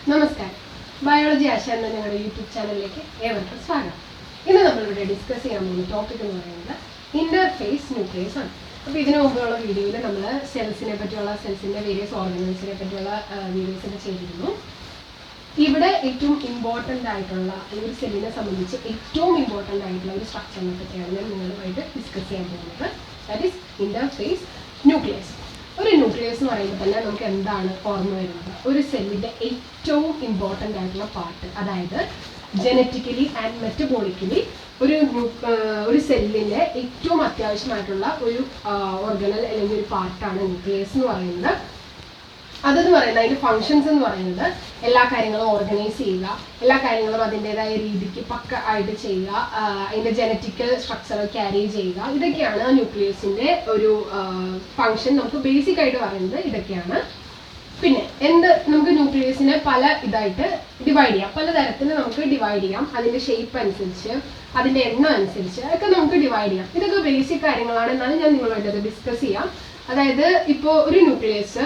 നമസ്കാരം. ബയോളജി ആശാൻ എന്ന ഞങ്ങളുടെ യൂട്യൂബ് ചാനലിലേക്ക് ഏവർക്കും സ്വാഗതം. ഇന്ന് നമ്മളിവിടെ ഡിസ്കസ് ചെയ്യാൻ പോകുന്ന ടോപ്പിക് എന്ന് പറയുന്നത് ഇന്റർഫേസ് ന്യൂക്ലിയസ് ആണ്. അപ്പോൾ ഇതിനു മുമ്പുള്ള വീഡിയോയിൽ നമ്മൾ സെൽസിനെ പറ്റിയുള്ള സെൽസിൻ്റെ വേരിയസ് ഓർഗനൽസിനെ പറ്റിയുള്ള വീഡിയോസൊക്കെ ചെയ്തിരുന്നു. ഇവിടെ ഏറ്റവും ഇമ്പോർട്ടൻ്റ് ആയിട്ടുള്ള ഒരു സെല്ലിനെ സംബന്ധിച്ച് ഏറ്റവും ഇമ്പോർട്ടൻ്റ് ആയിട്ടുള്ള ഒരു സ്ട്രക്ചറിനെ പറ്റിയാണ് ഞാൻ നിങ്ങളുമായിട്ട് ഡിസ്കസ് ചെയ്യാൻ പോകുന്നത്. That is interface nucleus. ഒരു ന്യൂക്ലിയസ് എന്ന് പറയുമ്പോൾ തന്നെ നമുക്ക് എന്താണ് ഓർമ്മ വരുന്നത്? ഒരു സെല്ലിൻ്റെ ഏറ്റവും ഇമ്പോർട്ടൻ്റ് ആയിട്ടുള്ള പാർട്ട്, അതായത് ജനറ്റിക്കലി ആൻഡ് മെറ്റബോളിക്കലി ഒരു സെല്ലിൻ്റെ ഏറ്റവും അത്യാവശ്യമായിട്ടുള്ള ഒരു ഓർഗനൽ അല്ലെങ്കിൽ ഒരു പാർട്ടാണ് ന്യൂക്ലിയസ് എന്ന് പറയുന്നത്. അതെന്ന് പറയുന്നത് അതിൻ്റെ ഫങ്ഷൻസ് എന്ന് പറയുന്നത് എല്ലാ കാര്യങ്ങളും ഓർഗനൈസ് ചെയ്യുക, എല്ലാ കാര്യങ്ങളും അതിൻ്റെതായ രീതിക്ക് പക്ക ആയിട്ട് ചെയ്യുക, അതിൻ്റെ ജനറ്റിക്കൽ സ്ട്രക്ചർ ക്യാരി ചെയ്യുക, ഇതൊക്കെയാണ് ന്യൂക്ലിയസിൻ്റെ ഒരു ഫങ്ഷൻ. നമുക്ക് ബേസിക് ആയിട്ട് പറയുന്നത് ഇതൊക്കെയാണ്. പിന്നെ നമുക്ക് ന്യൂക്ലിയസിനെ പല ഇതായിട്ട് ഡിവൈഡ് ചെയ്യാം, പല തരത്തിൽ നമുക്ക് ഡിവൈഡ് ചെയ്യാം. അതിൻ്റെ ഷേപ്പ് അനുസരിച്ച്, അതിൻ്റെ എണ്ണം അനുസരിച്ച് ഒക്കെ നമുക്ക് ഡിവൈഡ് ചെയ്യാം. ഇതൊക്കെ ബേസിക് കാര്യങ്ങളാണ്. എന്നാലും ഞാൻ നിങ്ങളുമായിട്ട് ഡിസ്കസ് ചെയ്യാം. അതായത് ഇപ്പോൾ ഒരു ന്യൂക്ലിയസ്,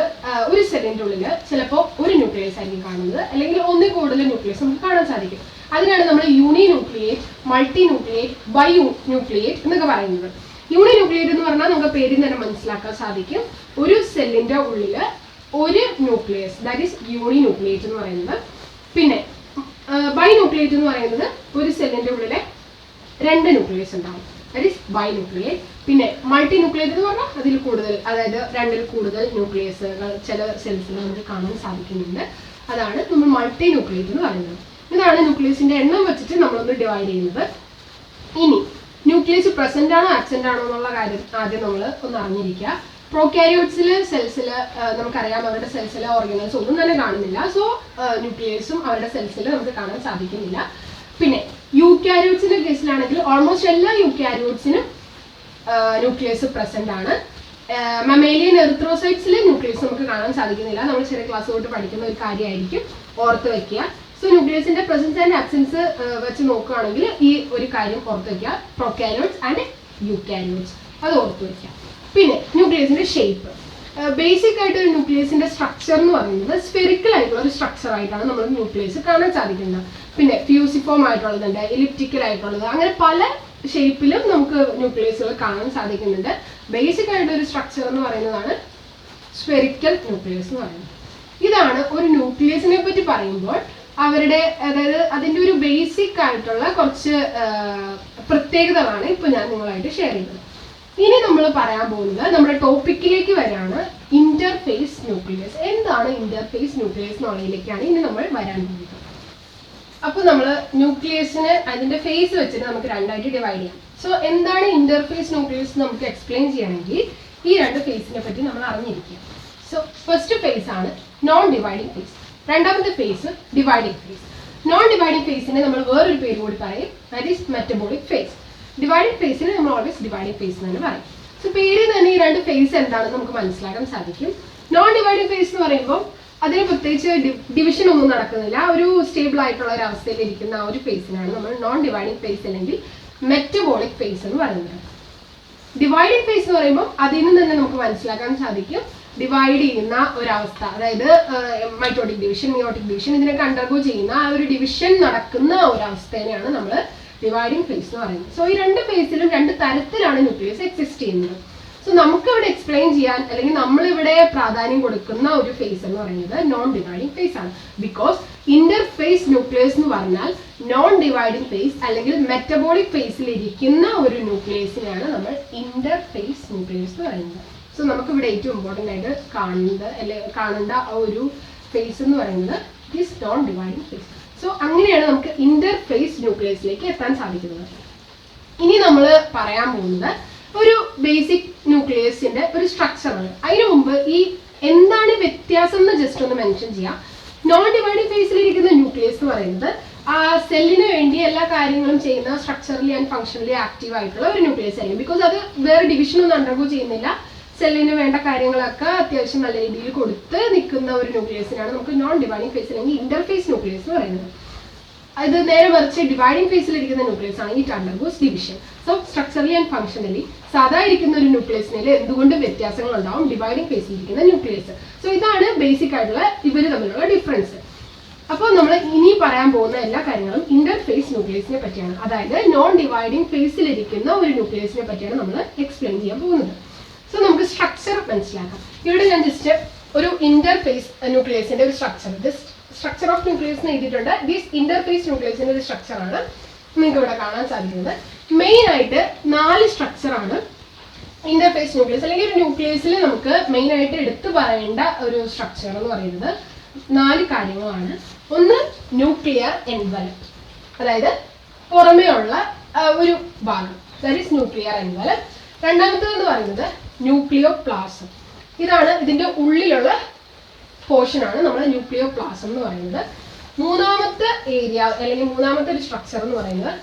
ഒരു സെല്ലിൻ്റെ ഉള്ളിൽ ചിലപ്പോൾ ഒരു ന്യൂക്ലിയസ് ആയിരിക്കും കാണുന്നത്, അല്ലെങ്കിൽ ഒന്നിൽ കൂടുതൽ ന്യൂക്ലിയസ് നമുക്ക് കാണാൻ സാധിക്കും. അതിനാണ് നമ്മൾ uni nucleate, multi nucleate, bi nucleate എന്നൊക്കെ പറയുന്നത്. യൂണി ന്യൂക്ലിയേറ്റ് എന്ന് പറഞ്ഞാൽ നമുക്ക് പേരിൽ തന്നെ മനസ്സിലാക്കാൻ സാധിക്കും, ഒരു സെല്ലിൻ്റെ ഉള്ളിൽ ഒരു nucleus, that is uni nucleate എന്ന് പറയുന്നത്. പിന്നെ ബൈ ന്യൂക്ലിയേറ്റ് എന്ന് പറയുന്നത് ഒരു സെല്ലിൻ്റെ ഉള്ളിൽ രണ്ട് ന്യൂക്ലിയസ് ഉണ്ടാവും, ദാറ്റ് ഈസ് ബൈ ന്യൂക്ലിയേറ്റ്. പിന്നെ മൾട്ടി ന്യൂക്ലിയേറ്റ് എന്ന് പറഞ്ഞാൽ അതിൽ കൂടുതൽ, അതായത് രണ്ടിൽ കൂടുതൽ ന്യൂക്ലിയസുകൾ ചില സെൽസിൽ നമുക്ക് കാണാൻ സാധിക്കുന്നുണ്ട്. അതാണ് നമ്മൾ മൾട്ടി ന്യൂക്ലിയേറ്റ് എന്ന് പറയുന്നത്. ഇതാണ് ന്യൂക്ലിയസിന്റെ എണ്ണം വെച്ചിട്ട് നമ്മളൊന്ന് ഡിവൈഡ് ചെയ്യുന്നത്. ഇനി ന്യൂക്ലിയസ് പ്രസന്റ് ആണോ ആബ്സെന്റ് ആണോ എന്നുള്ള കാര്യം ആദ്യം നമ്മൾ ഒന്ന് അറിഞ്ഞിരിക്കുക. പ്രോകാരിയോട്സിലെ സെൽസിൽ നമുക്കറിയാം, അവരുടെ സെൽസിലെ ഓർഗനൽസ് ഒന്നും തന്നെ കാണുന്നില്ല. സോ ന്യൂക്ലിയസും അവരുടെ സെൽസിൽ നമുക്ക് കാണാൻ സാധിക്കുന്നില്ല. പിന്നെ യൂക്യാരിയോട്സിന്റെ കേസിലാണെങ്കിൽ ഓൾമോസ്റ്റ് എല്ലാ യൂക്യാരിയോട്സിനും ന്യൂക്ലിയസ് പ്രസന്റ് ആണ്. മമേലിയൻ എറിത്രോസൈറ്റ്സിൽ ന്യൂക്ലിയസ് നമുക്ക് കാണാൻ സാധിക്കുന്നില്ല. നമ്മൾ ചെറിയ ക്ലാസ് തൊട്ട് പഠിക്കുന്ന ഒരു കാര്യമായിരിക്കും, ഓർത്ത് വെക്കുക. സോ ന്യൂക്ലിയസിന്റെ പ്രസൻസ് ആൻഡ് ആബ്സെൻസ് വെച്ച് നോക്കുകയാണെങ്കിൽ ഈ ഒരു കാര്യം ഓർത്ത് വെക്കുക, പ്രോകാരിയോട്സ് ആൻഡ് യൂക്യാരിയോട്സ്, അത് ഓർത്ത് വെക്കുക. പിന്നെ ന്യൂക്ലിയസിന്റെ ഷേപ്പ്, ബേസിക് ആയിട്ട് ഒരു ന്യൂക്ലിയസിന്റെ സ്ട്രക്ചർ എന്ന് പറയുന്നത് സ്ഫെറിക്കൽ ആയിട്ടുള്ള ഒരു സ്ട്രക്ചർ ആയിട്ടാണ് നമ്മൾ ന്യൂക്ലിയസ് കാണാൻ സാധിക്കുന്നത്. പിന്നെ ഫ്യൂസിഫോം ആയിട്ടുള്ളതുണ്ട്, എലിപ്റ്റിക്കൽ ആയിട്ടുള്ളത്, അങ്ങനെ പല ഷേപ്പിലും നമുക്ക് ന്യൂക്ലിയസുകൾ കാണാൻ സാധിക്കുന്നുണ്ട്. ബേസിക് ആയിട്ട് ഒരു സ്ട്രക്ചർ എന്ന് പറയുന്നതാണ് സ്ഫെറിക്കൽ ന്യൂക്ലിയസ് എന്ന് പറയുന്നത്. ഇതാണ് ഒരു ന്യൂക്ലിയസിനെ പറ്റി പറയുമ്പോൾ അവരുടെ, അതായത് അതിൻ്റെ ഒരു ബേസിക് ആയിട്ടുള്ള കുറച്ച് പ്രത്യേകതകളാണ് ഇപ്പോൾ ഞാൻ നിങ്ങളായിട്ട് ഷെയർ ചെയ്യുന്നത്. ഇനി നമ്മൾ പറയാൻ പോകുന്നത് നമ്മുടെ ടോപ്പിക്കിലേക്ക് വരാണ്, ഇന്റർഫേസ് ന്യൂക്ലിയസ്. എന്താണ് ഇന്റർഫേസ് ന്യൂക്ലിയസ് എന്നുള്ളതിലേക്കാണ് ഇനി നമ്മൾ വരാൻ പോകുന്നത്. അപ്പോൾ നമ്മൾ ന്യൂക്ലിയസിന് അതിന്റെ ഫേസ് വെച്ചിട്ട് നമുക്ക് രണ്ടായിട്ട് ഡിവൈഡ് ചെയ്യാം. സോ എന്താണ് ഇന്റർഫേസ് ന്യൂക്ലിയസ് നമുക്ക് എക്സ്പ്ലെയിൻ ചെയ്യണമെങ്കിൽ ഈ രണ്ട് ഫേസിനെ പറ്റി നമ്മൾ അറിഞ്ഞിരിക്കുക. സോ ഫസ്റ്റ് ഫേസ് ആണ് നോൺ ഡിവൈഡിങ് ഫേസ്, രണ്ടാമത്തെ phase dividing phase. Non dividing ഫേസിനെ നമ്മൾ വേറൊരു പേര് കൂടി പറയും, that is metabolic phase. Dividing ഫേസിന് നമ്മൾ ഓൾവേസ് ഡിവൈഡിങ് ഫേസ് എന്ന് തന്നെ പറയും. സോ പേരിൽ തന്നെ ഈ രണ്ട് ഫേസ് എന്താണെന്ന് നമുക്ക് മനസ്സിലാക്കാൻ സാധിക്കും. നോൺ ഡിവൈഡിങ് ഫേസ് എന്ന് പറയുമ്പോൾ അതിന് പ്രത്യേകിച്ച് ഡിവിഷൻ ഒന്നും നടക്കുന്നില്ല, ഒരു സ്റ്റേബിൾ ആയിട്ടുള്ള ഒരു അവസ്ഥയിൽ ഇരിക്കുന്ന ആ ഒരു ഫേസിനാണ് നമ്മൾ നോൺ ഡിവൈഡിങ് ഫേസ് അല്ലെങ്കിൽ മെറ്റബോളിക് ഫേസ് എന്ന് പറയുന്നത്. ഡിവൈഡിങ് ഫേസ് എന്ന് പറയുമ്പോൾ അതിൽ നിന്ന് തന്നെ നമുക്ക് മനസ്സിലാക്കാൻ സാധിക്കും, ഡിവൈഡ് ചെയ്യുന്ന ഒരവസ്ഥ, അതായത് മൈറ്റോട്ടിക് ഡിവിഷൻ, മിയോട്ടിക് ഡിവിഷൻ, ഇതിനൊക്കെ അണ്ടർഗോ ചെയ്യുന്ന ആ ഒരു ഡിവിഷൻ നടക്കുന്ന ഒരവസ്ഥേനെയാണ് നമ്മൾ ഡിവൈഡിങ് ഫേസ് എന്ന് പറയുന്നത്. സോ ഈ രണ്ട് ഫേസിലും രണ്ട് തരത്തിലാണ് ന്യൂക്ലിയസ് എക്സിസ്റ്റ് ചെയ്യുന്നത്. സോ നമുക്കിവിടെ എക്സ്പ്ലെയിൻ ചെയ്യാൻ, അല്ലെങ്കിൽ നമ്മളിവിടെ പ്രാധാന്യം കൊടുക്കുന്ന ഒരു ഫേസ് എന്ന് പറയുന്നത് നോൺ ഡിവൈഡിങ് ഫേസ് ആണ്. ബിക്കോസ് ഇന്റർഫേസ് ന്യൂക്ലിയസ് എന്ന് പറഞ്ഞാൽ നോൺ ഡിവൈഡിങ് ഫേസ് അല്ലെങ്കിൽ മെറ്റബോളിക് ഫേസിൽ ഇരിക്കുന്ന ഒരു ന്യൂക്ലിയസിനെയാണ് നമ്മൾ ഇന്റർഫേസ് ന്യൂക്ലിയസ് എന്ന് പറയുന്നത്. സോ നമുക്കിവിടെ ഏറ്റവും ഇമ്പോർട്ടൻ്റ് ആയിട്ട് കാണേണ്ട ആ ഒരു ഫേസ് എന്ന് പറയുന്നത് is non dividing phase. So അങ്ങനെയാണ് നമുക്ക് ഇന്റർഫേസ് ന്യൂക്ലിയസിലേക്ക് എത്താൻ സാധിക്കുന്നത്. ഇനി നമ്മൾ പറയാൻ പോകുന്നത് ഒരു ബേസിക് ന്യൂക്ലിയസിന്റെ ഒരു സ്ട്രക്ചറാണ്. അതിനു മുമ്പ് ഈ എന്താണ് വ്യത്യാസം എന്ന് ജസ്റ്റ് ഒന്ന് മെൻഷൻ ചെയ്യാം. നോൺ ഡിവൈഡിങ് ഫേസിലിരിക്കുന്ന ന്യൂക്ലിയസ് എന്ന് പറയുന്നത് ആ സെല്ലിന് വേണ്ടി എല്ലാ കാര്യങ്ങളും ചെയ്യുന്ന സ്ട്രക്ചറലി ആൻഡ് ഫങ്ഷണലി ആക്റ്റീവ് ആയിട്ടുള്ള ഒരു ന്യൂക്ലിയസ് ആയിരിക്കും. ബിക്കോസ് അത് വേറെ ഡിവിഷൻ ഒന്നും അണ്ടർഗോ ചെയ്യുന്നില്ല, സെല്ലിന് വേണ്ട കാര്യങ്ങളൊക്കെ അത്യാവശ്യം നല്ല രീതിയിൽ കൊടുത്ത് നിൽക്കുന്ന ഒരു ന്യൂക്ലിയസിനാണ് നമുക്ക് നോൺ ഡിവൈഡിങ് ഫേസ് അല്ലെങ്കിൽ ഇന്റർഫേസ് ന്യൂക്ലിയസ് എന്ന് പറയുന്നത്. അത് നേരെ മറിച്ച് ഡിവൈഡിങ് ഫേസിലിരിക്കുന്ന ന്യൂക്ലിയസ് ആണ് it undergoes division. So structurally and functionally സാധാ ഇരിക്കുന്ന ഒരു ന്യൂക്ലിയസിനിൽ എന്തുകൊണ്ട് വ്യത്യാസങ്ങൾ ഉണ്ടാവും ഡിവൈഡിങ് ഫേസിലിരിക്കുന്ന ന്യൂക്ലിയസ്. സോ ഇതാണ് ബേസിക് ആയിട്ടുള്ള ഇവർ തമ്മിലുള്ള ഡിഫറൻസ്. അപ്പോൾ നമ്മൾ ഇനി പറയാൻ പോകുന്ന എല്ലാ കാര്യങ്ങളും ഇന്റർഫേസ് ന്യൂക്ലിയസിനെ പറ്റിയാണ്. അതായത് നോൺ ഡിവൈഡിങ് ഫേസിലിരിക്കുന്ന ഒരു ന്യൂക്ലിയസിനെ പറ്റിയാണ് നമ്മൾ എക്സ്പ്ലെയിൻ ചെയ്യാൻ പോകുന്നത്. സോ നമുക്ക് സ്ട്രക്ചർ മനസ്സിലാക്കാം. ഇവിടെ ഞാൻ ജസ്റ്റ് ഒരു ഇന്റർഫേസ് ന്യൂക്ലിയസിന്റെ ഒരു സ്ട്രക്ചർ ഓഫ് ന്യൂക്ലിയസ് എഴുതിയിട്ടുണ്ട്. ദിസ് ഇന്റർഫേസ് ന്യൂക്ലിയസിന്റെ ഒരു സ്ട്രക്ചറാണ് നിങ്ങൾക്ക് ഇവിടെ കാണാൻ സാധിക്കുന്നത്. മെയിൻ ആയിട്ട് 4 സ്ട്രക്ചറാണ് ഇന്റർഫേസ് ന്യൂക്ലിയസ്, അല്ലെങ്കിൽ ഒരു ന്യൂക്ലിയസിൽ നമുക്ക് മെയിൻ ആയിട്ട് എടുത്തു പറയേണ്ട ഒരു സ്ട്രക്ചർ എന്ന് പറയുന്നത് 4 കാര്യങ്ങളാണ്. ഒന്ന് ന്യൂക്ലിയർ എൻവലപ്പ്, അതായത് പുറമേ ഉള്ള ഒരു ഭാഗം, ദാറ്റ് ഈസ് ന്യൂക്ലിയർ എൻവലപ്പ്. രണ്ടാമത്തേന്ന് പറയുന്നത് ന്യൂക്ലിയോപ്ലാസം, ഇതാണ് ഇതിന്റെ ഉള്ളിലുള്ള പോർഷനാണ് നമ്മൾ ന്യൂക്ലിയോപ്ലാസം എന്ന് പറയുന്നത്. മൂന്നാമത്തെ ഏരിയ അല്ലെങ്കിൽ മൂന്നാമത്തെ ഒരു സ്ട്രക്ചർ എന്ന് പറയുന്നത്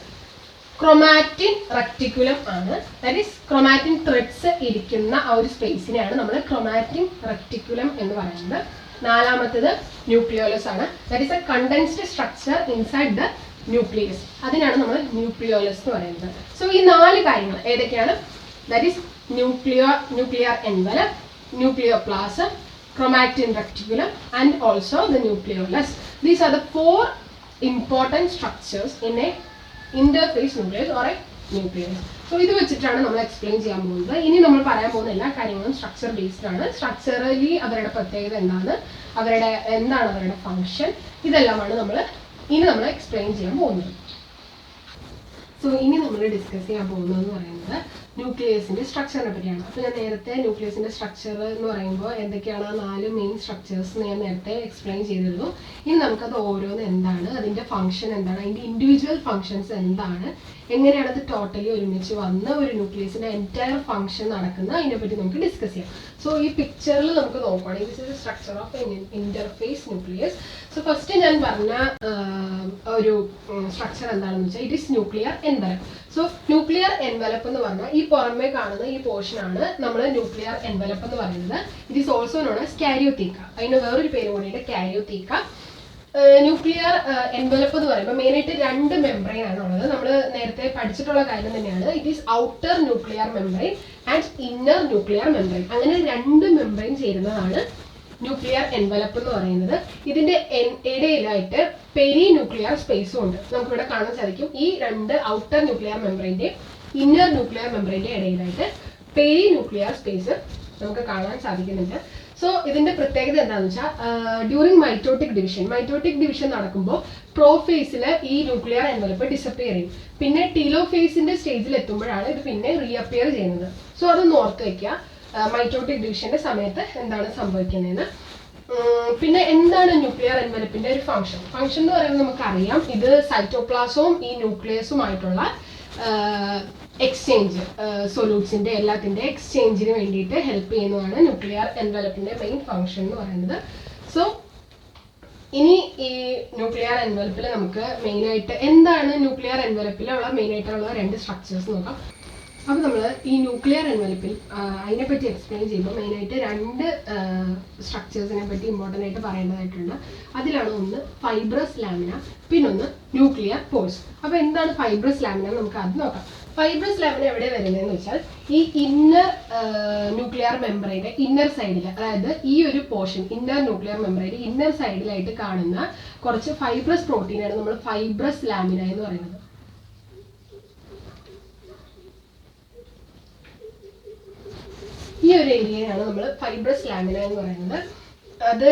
ക്രോമാറ്റിൻ റെക്ടിക്കുലം ആണ്. ദാറ്റ് ഈസ് ക്രോമാറ്റിൻ ത്രെഡ്സ് ഇരിക്കുന്ന ആ ഒരു സ്പേസിനെയാണ് നമ്മൾ ക്രോമാറ്റിൻ റെക്ടിക്കുലം എന്ന് പറയുന്നത്. നാലാമത്തേത് ന്യൂക്ലിയോലസ് ആണ്. That is A condensed structure inside the nucleus, അതിനാണ് നമ്മൾ ന്യൂക്ലിയോലസ് എന്ന് പറയുന്നത്. സോ ഈ 4 കാര്യങ്ങൾ ഏതൊക്കെയാണ്? That is nuclear envelope, nucleoplasm, chromatin reticulum, and also the nucleolus. These are the 4 important structures in a interphase nucleus or a nucleus. So ഇത് വെച്ചിട്ടാണ് നമ്മൾ എക്സ്പ്ലെയിൻ ചെയ്യാൻ പോകുന്നത്. ഇനി നമ്മൾ പറയാൻ പോകുന്ന എല്ലാ കാര്യങ്ങളും സ്ട്രക്ചർ ബേസ്ഡ് ആണ്. സ്ട്രക്ചറലി അവരുടെ പ്രത്യേകത എന്താണ്, എന്താണ് അവരുടെ ഫങ്ഷൻ, ഇതെല്ലാമാണ് നമ്മൾ എക്സ്പ്ലെയിൻ ചെയ്യാൻ പോകുന്നത്. സോ ഇനി നമ്മൾ ഡിസ്കസ് ചെയ്യാൻ പോകുന്നതെന്ന് പറയുന്നത് ന്യൂക്ലിയസിന്റെ സ്ട്രക്ചറിനെ പറ്റിയാണ്. അപ്പോൾ ഞാൻ നേരത്തെ ന്യൂക്ലിയസിന്റെ സ്ട്രക്ചർ എന്ന് പറയുമ്പോൾ എന്തൊക്കെയാണ് 4 മെയിൻ സ്ട്രക്ചേഴ്സ് ഞാൻ നേരത്തെ എക്സ്പ്ലെയിൻ ചെയ്തിരുന്നു. ഇനി നമുക്കത് ഓരോന്ന് എന്താണ്, അതിന്റെ ഫംഗ്ഷൻ എന്താണ്, അതിന്റെ ഇൻഡിവിജ്വൽ ഫംഗ്ഷൻസ് എന്താണ്, എങ്ങനെയാണ് അത് ടോട്ടലി ഒരുമിച്ച് വന്ന് ഒരു ന്യൂക്ലിയസിന്റെ എൻറ്റയർ ഫംഗ്ഷൻ നടക്കുന്നത്, അതിനെപ്പറ്റി നമുക്ക് ഡിസ്കസ് ചെയ്യാം. സോ ഈ പിക്ചറിൽ നമുക്ക് നോക്കുകയാണെങ്കിൽ this is structure of interface nucleus. So first ഞാൻ പറഞ്ഞ ഒരു സ്ട്രക്ചർ എന്താണെന്ന് വെച്ചാൽ it is nuclear envelope. So nuclear envelope എന്ന് പറഞ്ഞാൽ ഈ പുറമേ കാണുന്ന ഈ പോർഷൻ ആണ് നമ്മൾ ന്യൂക്ലിയർ എൻവലപ്പ് എന്ന് പറയുന്നത്. It is also known as karyotheca. അതിന് വേറൊരു പേര് കൂടിയിട്ട് കാരിയോതീക്ക. ന്യൂക്ലിയർ എൻവലപ്പ് എന്ന് പറയുമ്പോൾ മെയിനായിട്ട് 2 മെംബ്രെയിൻ ആണ് ഉള്ളത്. നമ്മൾ നേരത്തെ പഠിച്ചിട്ടുള്ള കാര്യം തന്നെയാണ്. It is outer nuclear membrane and inner nuclear membrane. അങ്ങനെ 2 മെംബ്രെയിൻ ചേരുന്നതാണ് ന്യൂക്ലിയർ എൻവലപ്പ് എന്ന് പറയുന്നത്. ഇതിന്റെ ഇടയിലായിട്ട് പെരി ന്യൂക്ലിയർ സ്പേസും ഉണ്ട്. നമുക്കിവിടെ കാണാൻ സാധിക്കും ഈ 2 ഔട്ടർ ന്യൂക്ലിയർ മെംബ്രെയിന്റെ ഇന്നർ ന്യൂക്ലിയർ മെംബ്രെയിന്റെ ഇടയിലായിട്ട് പെരി ന്യൂക്ലിയർ സ്പേസ് നമുക്ക് കാണാൻ സാധിക്കുന്നുണ്ട്. സോ ഇതിന്റെ പ്രത്യേകത എന്താണെന്ന് വെച്ചാൽ ഡ്യൂറിങ് മൈറ്റോട്ടിക് ഡിവിഷൻ നടക്കുമ്പോൾ പ്രോഫേസിൽ ഈ ന്യൂക്ലിയർ എൻവലപ്പ് ഡിസപ്പിയർ ചെയ്യും. പിന്നെ ടീലോഫേസിന്റെ സ്റ്റേജിൽ എത്തുമ്പോഴാണ് ഇത് പിന്നെ റീഅപ്പിയർ ചെയ്യുന്നത്. സോ അതൊന്ന് ഓർത്ത് വയ്ക്കുക മൈറ്റോട്ടിക് ഡിവിഷന്റെ സമയത്ത് എന്താണ് സംഭവിക്കുന്നതെന്ന്. പിന്നെ എന്താണ് ന്യൂക്ലിയർ എൻവലപ്പിന്റെ ഒരു ഫംഗ്ഷൻ എന്ന് പറയുന്നത് നമുക്കറിയാം. ഇത് സൈറ്റോപ്ലാസവും ഈ ന്യൂക്ലിയസുമായിട്ടുള്ള എക്സ്ചേഞ്ച്, സൊല്യൂട്ട്സിന്റെ എല്ലാത്തിന്റെ എക്സ്ചേഞ്ചിന് വേണ്ടിയിട്ട് ഹെൽപ്പ് ചെയ്യുന്നതാണ് ന്യൂക്ലിയർ എൻവലപ്പിന്റെ മെയിൻ ഫംഗ്ഷൻ എന്ന് പറയുന്നത്. സോ ഇനി ഈ ന്യൂക്ലിയർ എൻവലപ്പിൽ നമുക്ക് മെയിനായിട്ട് എന്താണ് ന്യൂക്ലിയർ എൻവലപ്പിലുള്ള മെയിനായിട്ടുള്ള 2 സ്ട്രക്ചേഴ്സ് നോക്കാം. അപ്പോൾ നമ്മൾ ഈ ന്യൂക്ലിയർ എൻവലപ്പിൽ അതിനെപ്പറ്റി എക്സ്പ്ലെയിൻ ചെയ്യുമ്പോൾ മെയിനായിട്ട് 2 സ്ട്രക്ചേഴ്സിനെ പറ്റി ഇമ്പോർട്ടൻ്റ് ആയിട്ട് പറയേണ്ടതായിട്ടുണ്ട്. അതിലാണ് ഒന്ന് ഫൈബ്രസ് ലാമിന, പിന്നൊന്ന് ന്യൂക്ലിയർ പോഴ്സ്. അപ്പോൾ എന്താണ് ഫൈബ്രസ് ലാമിന നമുക്ക് അത് നോക്കാം. ഫൈബ്രസ് ലാമിന എവിടെ വരുന്നതെന്ന് വെച്ചാൽ ഈ ഇന്നർ ന്യൂക്ലിയർ മെംബ്രെയിൻ്റെ ഇന്നർ സൈഡിൽ, അതായത് ഈ ഒരു പോർഷൻ ഇന്നർ ന്യൂക്ലിയർ മെംബ്രെയിൻ്റെ ഇന്നർ സൈഡിലായിട്ട് കാണുന്ന കുറച്ച് ഫൈബ്രസ് പ്രോട്ടീനാണ് നമ്മൾ ഫൈബ്രസ് ലാമിന എന്ന് പറയുന്നത്. ഈ ഒരു ഏരിയയാണ് നമ്മൾ ഫൈബ്രസ് ലാമിന എന്ന് പറയുന്നത്. അത്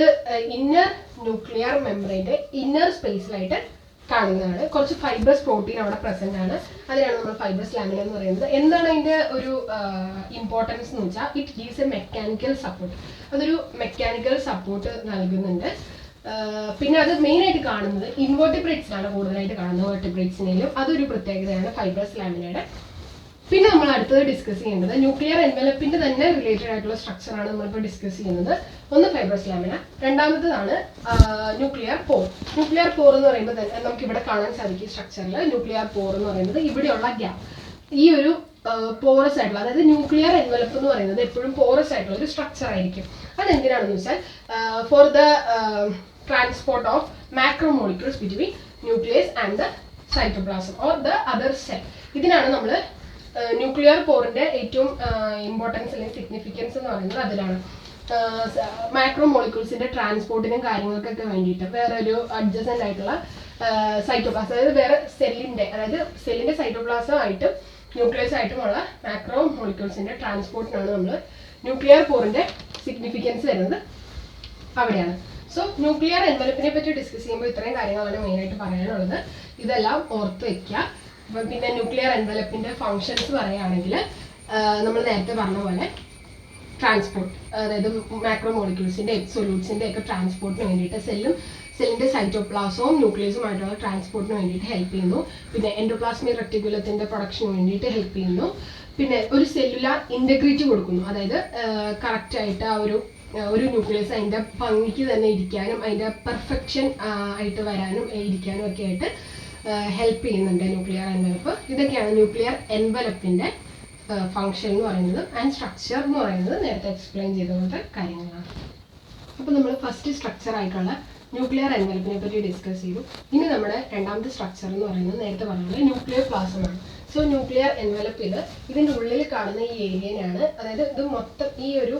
ഇന്നർ ന്യൂക്ലിയർ മെംബ്രെയിൻ്റെ ഇന്നർ സ്പേസിലായിട്ട് കാണുന്നതാണ്. കുറച്ച് ഫൈബ്രസ് പ്രോട്ടീൻ അവിടെ പ്രസന്റ് ആണ്. അതിനാണ് നമ്മൾ ഫൈബ്രസ് ലാമിന എന്ന് പറയുന്നത്. എന്താണ് അതിന്റെ ഒരു ഇമ്പോർട്ടൻസ് എന്ന് വെച്ചാൽ it gives A mechanical support. അതൊരു മെക്കാനിക്കൽ സപ്പോർട്ട് നൽകുന്നുണ്ട്. പിന്നെ അത് മെയിൻ ആയിട്ട് കാണുന്നത് ഇൻവെർട്ടിബ്രേറ്റ്സിലാണ് കൂടുതലായിട്ട് കാണുന്നത്. വെർട്ടിബ്രേറ്റ്സിനെയും അതൊരു പ്രത്യേകതയാണ് ഫൈബ്രസ് ലാമിനയുടെ. പിന്നെ നമ്മൾ അടുത്തത് ഡിസ്കസ് ചെയ്യേണ്ടത് ന്യൂക്ലിയർ എൻവലപ്പിന്റെ തന്നെ റിലേറ്റഡ് ആയിട്ടുള്ള സ്ട്രക്ചറാണ് നമ്മളിപ്പോൾ ഡിസ്കസ് ചെയ്യുന്നത്. ഒന്ന് ഫൈബ്രസ് ലാമിന, രണ്ടാമത്തേതാണ് ന്യൂക്ലിയർ പോർ. ന്യൂക്ലിയർ പോർ എന്ന് പറയുമ്പോൾ തന്നെ നമുക്ക് ഇവിടെ കാണാൻ സാധിക്കും സ്ട്രക്ചറിൽ. ന്യൂക്ലിയർ പോർ എന്ന് പറയുന്നത് ഇവിടെയുള്ള ഗ്യാപ്പ്, ഈ ഒരു പോറസ് ആയിട്ടുള്ള, അതായത് ന്യൂക്ലിയർ എൻവലപ്പ് എന്ന് പറയുന്നത് എപ്പോഴും പോറസ് ആയിട്ടുള്ള ഒരു സ്ട്രക്ചർ ആയിരിക്കും. അതെന്തിനാണെന്ന് വെച്ചാൽ for the transport of macromolecules between nucleus and the cytoplasm or the other cell. ഇതിനാണ് നമ്മൾ ന്യൂക്ലിയർ പോറിന്റെ ഏറ്റവും ഇമ്പോർട്ടൻസ് അല്ലെങ്കിൽ സിഗ്നിഫിക്കൻസ് എന്ന് പറയുന്നത് അതിലാണ്. മാക്രോ മോളിക്യൂൾസിന്റെ ട്രാൻസ്പോർട്ടിനും കാര്യങ്ങൾക്കൊക്കെ വേണ്ടിയിട്ട് വേറെ ഒരു അഡ്ജസന്റ് ആയിട്ടുള്ള സൈറ്റോപ്ലാസം, അതായത് വേറെ സെല്ലിന്റെ സൈറ്റോപ്ലാസം ആയിട്ടും ന്യൂക്ലിയസ് ആയിട്ടുമുള്ള മാക്രോ മോളിക്യൂൾസിന്റെ ട്രാൻസ്പോർട്ടിനാണ് നമ്മൾ ന്യൂക്ലിയർ പോറിന്റെ സിഗ്നിഫിക്കൻസ് വരുന്നത് അവിടെയാണ്. സോ ന്യൂക്ലിയർ എൻവലപ്പിനെ പറ്റി ഡിസ്കസ് ചെയ്യുമ്പോൾ ഇത്രയും കാര്യങ്ങളാണ് മെയിനായിട്ട് പറയാനുള്ളത്. ഇതെല്ലാം ഓർത്ത് വെക്കുക. അപ്പം പിന്നെ ന്യൂക്ലിയർ എൻവലപ്പിന്റെ ഫങ്ഷൻസ് പറയുകയാണെങ്കിൽ നമ്മൾ നേരത്തെ പറഞ്ഞ പോലെ ട്രാൻസ്പോർട്ട്, അതായത് മാക്രോ മോളിക്യൂൾസിന്റെ സൊല്യൂട്ട്സിന്റെ ഒക്കെ ട്രാൻസ്പോർട്ടിന് വേണ്ടിയിട്ട് സെല്ലിന്റെ സൈറ്റോപ്ലാസവും ന്യൂക്ലിയസുമായിട്ടുള്ള ട്രാൻസ്പോർട്ടിന് വേണ്ടിയിട്ട് ഹെൽപ്പ് ചെയ്യുന്നു. പിന്നെ എൻഡോപ്ലാസ്മിക് റെറ്റിക്കുലത്തിന്റെ പ്രൊഡക്ഷന് വേണ്ടിയിട്ട് ഹെൽപ്പ് ചെയ്യുന്നു. പിന്നെ ഒരു സെല്ലുലാർ ഇന്റഗ്രിറ്റി കൊടുക്കുന്നു, അതായത് കറക്റ്റ് ആയിട്ട് ആ ഒരു ന്യൂക്ലിയസ് അതിന്റെ ഭംഗിക്ക് തന്നെ ഇരിക്കാനും അതിന്റെ പെർഫെക്ഷൻ ആയിട്ട് വരാനും ഇരിക്കാനും ഒക്കെ ആയിട്ട് ഹെൽപ്പ് ചെയ്യുന്നുണ്ട് ന്യൂക്ലിയർ എൻവലപ്പ്. ഇതൊക്കെയാണ് ന്യൂക്ലിയർ എൻവലപ്പിന്റെ ഫങ്ഷൻ എന്ന് പറയുന്നത്. ആൻഡ് സ്ട്രക്ചർ എന്ന് പറയുന്നത് നേരത്തെ എക്സ്പ്ലെയിൻ ചെയ്തുകൊണ്ട് കാര്യങ്ങളാണ്. അപ്പോൾ നമ്മൾ ഫസ്റ്റ് സ്ട്രക്ചർ ആയിട്ടുള്ള ന്യൂക്ലിയർ എൻവലപ്പിനെ പറ്റി ഡിസ്കസ് ചെയ്തു. ഇനി നമ്മുടെ രണ്ടാമത്തെ സ്ട്രക്ചർ എന്ന് പറയുന്നത് നേരത്തെ പറഞ്ഞത് ന്യൂക്ലിയർ പ്ലാസമാണ്. സോ ന്യൂക്ലിയർ എൻവലപ്പിൽ ഇതിൻ്റെ ഉള്ളിൽ കാണുന്ന ഈ ഏരിയനാണ്, അതായത് ഇത് മൊത്തം ഈ ഒരു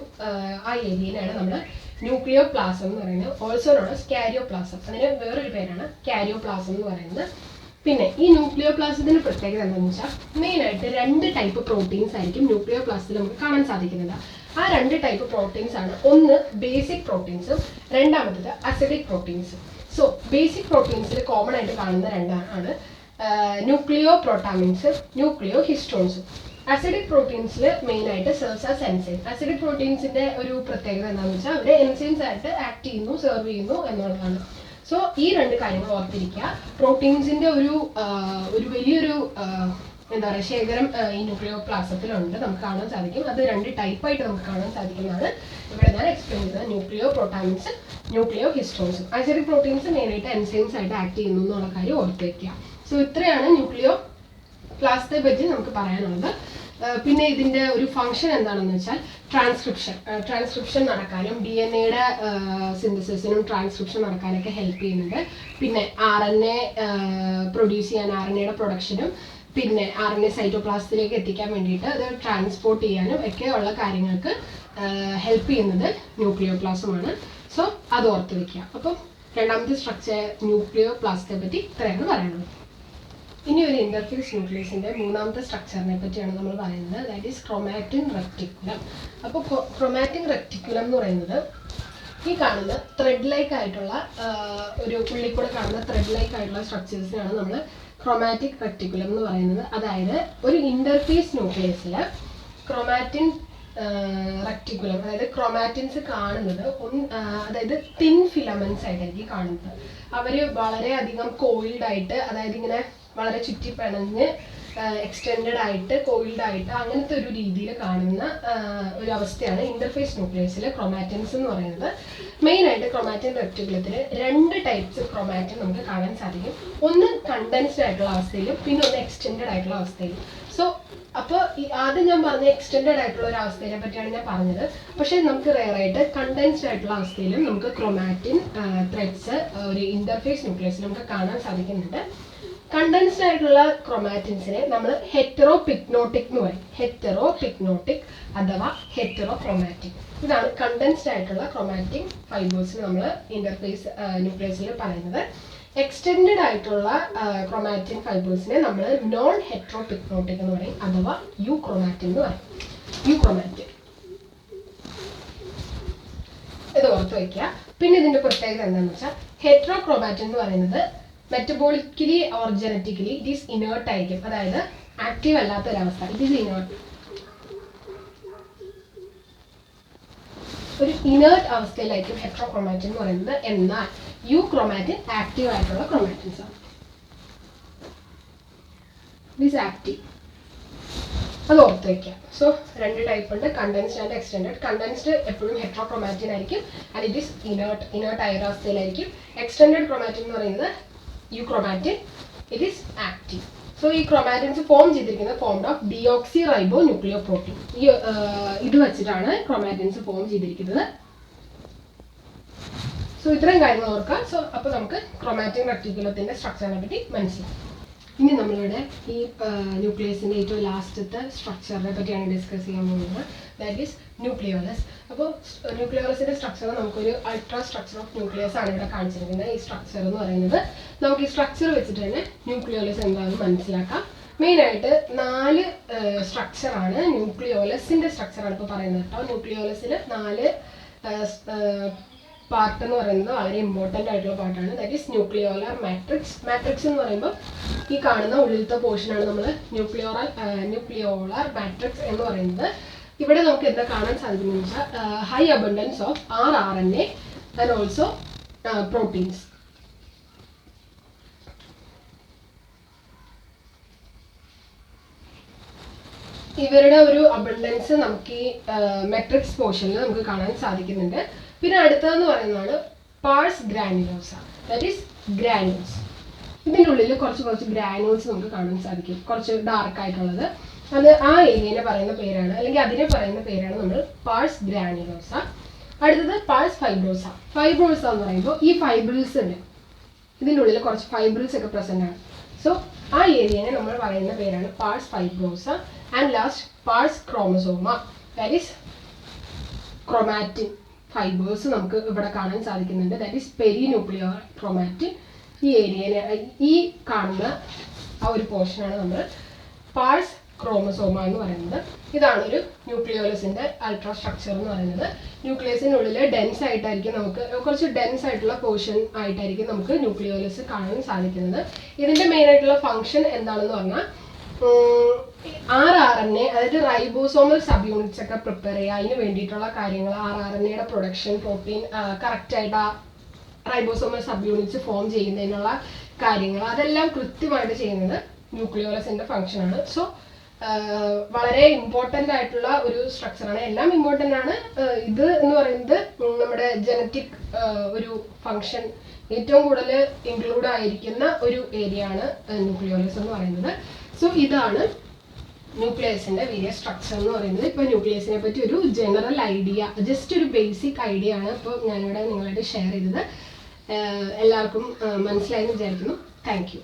ആ ഏരിയനാണ് നമ്മൾ ന്യൂക്ലിയർ പ്ലാസം എന്ന് പറയുന്നത്. ഓൾസോ നോൺ ആസ് കാരിയോപ്ലാസം, അതിന് വേറൊരു പേരാണ് കാരിയോപ്ലാസം എന്ന് പറയുന്നത്. പിന്നെ ഈ ന്യൂക്ലിയർ പ്ലാസത്തിന്റെ പ്രത്യേകത എന്താണെന്ന് വെച്ചാൽ മെയിനായിട്ട് 2 ടൈപ്പ് പ്രോട്ടീൻസ് ആയിരിക്കും ന്യൂക്ലിയർ പ്ലാസത്തിൽ നമുക്ക് കാണാൻ സാധിക്കുന്നത്. ആ 2 ടൈപ്പ് പ്രോട്ടീൻസ് ആണ്, ഒന്ന് ബേസിക് പ്രോട്ടീൻസും രണ്ടാമത്തത് അസിഡിക് പ്രോട്ടീൻസും. സോ ബേസിക് പ്രോട്ടീൻസിൽ കോമൺ ആയിട്ട് കാണുന്ന രണ്ടാണ് ന്യൂക്ലിയോ പ്രോട്ടാമിൻസും ന്യൂക്ലിയോ ഹിസ്റ്റോൺസും. അസിഡിക് പ്രോട്ടീൻസിൽ മെയിനായിട്ട് സെർവ്സ് ആസ് എൻസൈം. അസിഡിക് പ്രോട്ടീൻസിന്റെ ഒരു പ്രത്യേകത എന്താണെന്ന് വെച്ചാൽ അവർ എൻസൈംസ് ആയിട്ട് ആക്ട് ചെയ്യുന്നു, സെർവ് ചെയ്യുന്നു എന്നുള്ളതാണ്. സോ ഈ 2 കാര്യങ്ങൾ ഓർത്തിരിക്കുക. പ്രോട്ടീൻസിന്റെ ഒരു വലിയൊരു എന്താ പറയുക ശേഖരം ഈ ന്യൂക്ലിയോ പ്ലാസത്തിലുണ്ട്, നമുക്ക് കാണാൻ സാധിക്കും. അത് 2 ടൈപ്പായിട്ട് നമുക്ക് കാണാൻ സാധിക്കുന്നതാണ് ഇവിടെ ഞാൻ എക്സ്പ്ലെയിൻ ചെയ്തത്. ന്യൂക്ലിയോ പ്രോട്ടാമിൻസ്, ന്യൂക്ലിയോ ഹിസ്റ്റോൺസും. അസിഡിക് പ്രോട്ടീൻസ് മെയിനായിട്ട് എൻസൈംസ് ആയിട്ട് ആക്ട് ചെയ്യുന്നു എന്നുള്ള കാര്യം ഓർത്ത് വയ്ക്കുക. സോ ഇത്രയാണ് ന്യൂക്ലിയോ പ്ലാസത്തെ പറ്റി നമുക്ക് പറയാനുള്ളത്. പിന്നെ ഇതിന്റെ ഒരു ഫംഗ്ഷൻ എന്താണെന്ന് വെച്ചാൽ ട്രാൻസ്ക്രിപ്ഷൻ നടക്കാനും DNA-യുടെ സിന്തസിസിനും ട്രാൻസ്ക്രിപ്ഷൻ നടക്കാനൊക്കെ ഹെൽപ്പ് ചെയ്യുന്നുണ്ട്. പിന്നെ RNA പ്രൊഡ്യൂസ് ചെയ്യാൻ, RNA-യുടെ പ്രൊഡക്ഷനും പിന്നെ RNA സൈറ്റോപ്ലാസത്തിലേക്ക് എത്തിക്കാൻ വേണ്ടിയിട്ട് അത് ട്രാൻസ്പോർട്ട് ചെയ്യാനും ഒക്കെ ഉള്ള കാര്യങ്ങൾക്ക് ഹെൽപ്പ് ചെയ്യുന്നത് ന്യൂക്ലിയോ പ്ലാസമാണ്. സോ അത് ഓർത്ത് വയ്ക്കുക. അപ്പം രണ്ടാമത്തെ സ്ട്രക്ചർ ന്യൂക്ലിയോ പ്ലാസത്തെ പറ്റി ഇത്രയാണ് പറയുന്നത്. ഇനി ഒരു ഇന്റർഫേസ് ന്യൂക്ലിയസിന്റെ മൂന്നാമത്തെ സ്ട്രക്ചറിനെ പറ്റിയാണ് നമ്മൾ പറയുന്നത്. That is chromatin reticulum. അപ്പോൾ ക്രോമാറ്റിൻ റെക്ടിക്കുലം എന്ന് പറയുന്നത് ഈ കാണുന്ന ത്രെഡ് ലൈക്ക് ആയിട്ടുള്ള ഒരു ഉള്ളിൽ കൂടെ കാണുന്ന ത്രെഡ് ലൈക്ക് ആയിട്ടുള്ള സ്ട്രക്ചേഴ്സിനാണ് നമ്മൾ ക്രോമാറ്റിക് റെക്ടിക്കുലം എന്ന് പറയുന്നത്. അതായത് ഒരു ഇന്റർഫേസ് ന്യൂക്ലിയസിൽ ക്രോമാറ്റിൻ റെക്ടിക്കുലം, അതായത് ക്രോമാറ്റിൻസ് കാണുന്നത് അതായത് തിൻ ഫിലമെന്റ്സ് ആയിട്ടായിരിക്കും കാണുന്നത്. അവർ വളരെയധികം കോയിൽഡ് ആയിട്ട്, അതായത് ഇങ്ങനെ വളരെ ചുറ്റിപ്പിണഞ്ഞ് എക്സ്റ്റെൻഡഡ് ആയിട്ട് കോയിൽഡ് ആയിട്ട് അങ്ങനത്തെ ഒരു രീതിയിൽ കാണുന്ന ഒരു അവസ്ഥയാണ് ഇന്റർഫേസ് ന്യൂക്ലിയസിലെ ക്രോമാറ്റിൻസ് എന്ന് പറയുന്നത്. മെയിനായിട്ട് ക്രോമാറ്റിൻ റെക്ടിക്കുലത്തിൽ 2 ടൈപ്സ് ക്രോമാറ്റിൻ നമുക്ക് കാണാൻ സാധിക്കും. ഒന്ന് കണ്ടൻസ്ഡ് ആയിട്ടുള്ള അവസ്ഥയിലും പിന്നെ ഒന്ന് എക്സ്റ്റെൻഡഡ് ആയിട്ടുള്ള അവസ്ഥയിലും. സോ അപ്പോൾ ആദ്യം ഞാൻ പറഞ്ഞ എക്സ്റ്റെൻഡഡ് ആയിട്ടുള്ള ഒരു അവസ്ഥയെ പറ്റിയാണ് ഞാൻ പറഞ്ഞത്. പക്ഷേ നമുക്ക് റെയറായിട്ട് കണ്ടൻസ്ഡ് ആയിട്ടുള്ള അവസ്ഥയിലും നമുക്ക് ക്രോമാറ്റിൻ ത്രെഡ്സ് ഒരു ഇന്റർഫേസ് ന്യൂക്ലിയസിൽ നമുക്ക് കാണാൻ സാധിക്കുന്നുണ്ട്. കണ്ടൻസ്ഡ് ആയിട്ടുള്ള ക്രോമാറ്റിൻസിനെ നമ്മൾ ഹെറ്ററോപിക്നോട്ടിക് എന്ന് പറയും. ഹെറ്ററോപിക്നോട്ടിക് അഥവാ ഹെറ്ററോക്രോമാറ്റിക്. ഇതാണ് കണ്ടൻസ്ഡ് ആയിട്ടുള്ള ക്രോമാറ്റിക് ഫൈബേഴ്സിന് നമ്മൾ ഇന്റർഫേസ് ന്യൂക്ലിയസിൽ പറയുന്നത്. എക്സ്റ്റെൻഡഡ് ആയിട്ടുള്ള ക്രോമാറ്റിൻ ഫൈബേഴ്സിനെ നമ്മൾ നോൺ ഹെറ്ററോപിക്നോട്ടിക് എന്ന് പറയും, അഥവാ യു ക്രോമാറ്റിൻ എന്ന് പറയും. യു ക്രോമാറ്റിൻ ഇത് ഓർത്ത് വയ്ക്കുക. പിന്നെ ഇതിന്റെ പ്രത്യേകത എന്താണെന്ന് വെച്ചാൽ ഹെറ്ററോക്രോമാറ്റിൻ എന്ന് പറയുന്നത് metabolically or genetically it is inert ആയിരിക്കും, അതായത് ആക്റ്റീവ് അല്ലാത്ത ഒരവസ്ഥ. ഇറ്റ് ഈസ് ഇനേർട്ട്, ഒരു ഇനേർട്ട് അവസ്ഥയിലായിരിക്കും ഹെറ്ററോക്രോമാറ്റിൻ എന്ന് പറയുന്നത്. എന്നാൽ യു ക്രോമാറ്റിൻ ആക്റ്റീവ് ആയിട്ടുള്ള ക്രോമാറ്റിൻസ് ആണ്. ദിസ് ആക്റ്റീവ്, അത് ഓർത്ത് വയ്ക്കുക. സോ 2 ടൈപ്പ് ഉണ്ട്, കണ്ടൻസ്ഡ് ആൻഡ് എക്സ്റ്റെൻഡഡ്. കണ്ടൻസ്ഡ് എപ്പോഴും ഹെറ്ററോക്രോമാറ്റിൻ ആയിരിക്കും ആൻഡ് ഇറ്റ് ഈസ് ഇനേർട്ട് ആയ ഒരു അവസ്ഥയിലായിരിക്കും. എക്സ്റ്റെൻഡഡ് ക്രോമാറ്റിൻ എന്ന് പറയുന്നത് euchromatin, it is active. So ഈ ക്രോമാറ്റിൻസ് ഫോം ചെയ്തിരിക്കുന്നത് formed of deoxyribonucleoprotein. ഇത് വെച്ചിട്ടാണ് ക്രോമാറ്റിൻസ് ഫോം ചെയ്തിരിക്കുന്നത്. സോ ഇത്രയും കാര്യങ്ങൾ ഓർക്കുക. സോ അപ്പോൾ നമുക്ക് ക്രോമാറ്റിൻ റെക്ടിക്കുലത്തിന്റെ സ്ട്രക്ചറിനെ പറ്റി മനസ്സിലാക്കാം. ഇനി നമ്മളിവിടെ ഈ ന്യൂക്ലിയസിന്റെ ഏറ്റവും ലാസ്റ്റത്തെ സ്ട്രക്ചറിനെ പറ്റിയാണ് ഡിസ്കസ് ചെയ്യാൻ പോകുന്നത്. That is nucleolus. അപ്പോൾ ന്യൂക്ലിയോളസിന്റെ സ്ട്രക്ചർ നമുക്കൊരു അൾട്രാ സ്ട്രക്ചർ ഓഫ് ന്യൂക്ലിയസ് ആണ് ഇവിടെ കാണിച്ചിരിക്കുന്നത്. ഈ സ്ട്രക്ചർ എന്ന് പറയുന്നത് നമുക്ക് ഈ സ്ട്രക്ചർ വെച്ചിട്ട് തന്നെ ന്യൂക്ലിയോളസ് എന്താണെന്ന് മനസ്സിലാക്കാം. മെയിനായിട്ട് 4 സ്ട്രക്ചറാണ് ന്യൂക്ലിയോളസിന്റെ സ്ട്രക്ചറാണ് ഇപ്പോൾ പറയുന്നത് കേട്ടോ. ന്യൂക്ലിയോളസിൽ 4 പാർട്ട് എന്ന് പറയുന്നത് വളരെ ഇമ്പോർട്ടൻ്റ് ആയിട്ടുള്ള പാർട്ടാണ്. That is nucleolar matrix. Matrix എന്ന് പറയുമ്പോൾ ഈ കാണുന്ന ഉള്ളിലത്തെ പോർഷനാണ് നമ്മൾ ന്യൂക്ലിയോളർ മാട്രിക്സ് എന്ന് പറയുന്നത്. ഇവിടെ നമുക്ക് എന്താ കാണാൻ സാധിക്കുന്നത് വെച്ചാൽ high abundance of RNA and also proteins. ഇവരുടെ ഒരു അബണ്ടൻസ് നമുക്ക് ഈ മെട്രിക്സ് പോർഷനിൽ നമുക്ക് കാണാൻ സാധിക്കുന്നുണ്ട്. പിന്നെ അടുത്തതെന്ന് പറയുന്നതാണ് parse granulosa. That is granules. ഇതിൻ്റെ ഉള്ളിൽ കുറച്ച് ഗ്രാനുൾസ് നമുക്ക് കാണാൻ സാധിക്കും, കുറച്ച് ഡാർക്ക് ആയിട്ടുള്ളത്. അത് ആ ഏരിയനെ പറയുന്ന പേരാണ്, അല്ലെങ്കിൽ അതിനെ പറയുന്ന പേരാണ് നമ്മൾ പാഴ്സ് ഗ്രാനുലോസ. അടുത്തത് പാഴ്സ് ഫൈബ്രോസ. ഫൈബ്രോസ എന്ന് പറയുമ്പോൾ ഈ ഫൈബ്രിൽസ് ഉണ്ട്, ഇതിൻ്റെ ഉള്ളിൽ കുറച്ച് ഫൈബ്രിൽസ് ഒക്കെ പ്രസന്റ് ആണ്. സോ ആ ഏരിയനെ നമ്മൾ പറയുന്ന പേരാണ് pars fibrosa. And last pars chromosoma. That is chromatin fibers നമുക്ക് ഇവിടെ കാണാൻ സാധിക്കുന്നുണ്ട്. That is perinuclear chromatin. ഈ ഏരിയനെ, ഈ കാണുന്ന ആ ഒരു പോർഷനാണ് നമ്മൾ പാഴ്സ് ക്രോമസോമ എന്ന് പറയുന്നത്. ഇതാണ് ഒരു ന്യൂക്ലിയോളസിന്റെ അൾട്രാ സ്ട്രക്ചർ എന്ന് പറയുന്നത്. ന്യൂക്ലിയസിനുള്ളിൽ ഡെൻസ് ആയിട്ടായിരിക്കും, നമുക്ക് കുറച്ച് ഡെൻസ് ആയിട്ടുള്ള പോർഷൻ ആയിട്ടായിരിക്കും നമുക്ക് ന്യൂക്ലിയോളസ് കാണാൻ സാധിക്കുന്നത്. ഇതിന്റെ മെയിൻ ആയിട്ടുള്ള ഫംഗ്ഷൻ എന്താണെന്ന് പറഞ്ഞാൽ RNA, അതായത് റൈബോസോമൽ സബ് യൂണിറ്റ്സ് ഒക്കെ പ്രിപ്പയർ ചെയ്യുക, അതിന് വേണ്ടിയിട്ടുള്ള കാര്യങ്ങൾ, RNAയുടെ പ്രൊഡക്ഷൻ, പ്രോട്ടീൻ കറക്റ്റായിട്ട് ആ റൈബോസോമൽ സബ് യൂണിറ്റ്സ് ഫോം ചെയ്യുന്നതിനുള്ള കാര്യങ്ങൾ, അതെല്ലാം കൃത്യമായിട്ട് ചെയ്യുന്നത് ന്യൂക്ലിയോളസിന്റെ ഫംഗ്ഷനാണ്. സോ വളരെ ഇമ്പോർട്ടൻ്റ് ആയിട്ടുള്ള ഒരു സ്ട്രക്ചറാണ്. എല്ലാം ഇമ്പോർട്ടൻ്റ് ആണ്. ഇത് എന്ന് പറയുന്നത് നമ്മുടെ ജനറ്റിക് ഒരു ഫംഗ്ഷൻ ഏറ്റവും കൂടുതൽ ഇൻക്ലൂഡ് ആയിരിക്കുന്ന ഒരു ഏരിയ ആണ് ന്യൂക്ലിയോളസ് എന്ന് പറയുന്നത്. സോ ഇതാണ് ന്യൂക്ലിയസിന്റെ വേരിയസ് സ്ട്രക്ചർ എന്ന് പറയുന്നത്. ഇപ്പോൾ ന്യൂക്ലിയസിനെ പറ്റി ഒരു ജനറൽ ഐഡിയ, ജസ്റ്റ് ഒരു ബേസിക് ഐഡിയ ആണ് ഇപ്പോൾ ഞാനിവിടെ നിങ്ങളായിട്ട് ഷെയർ ചെയ്തത്. എല്ലാവർക്കും മനസ്സിലായെന്ന് വിചാരിക്കുന്നു. Thank you.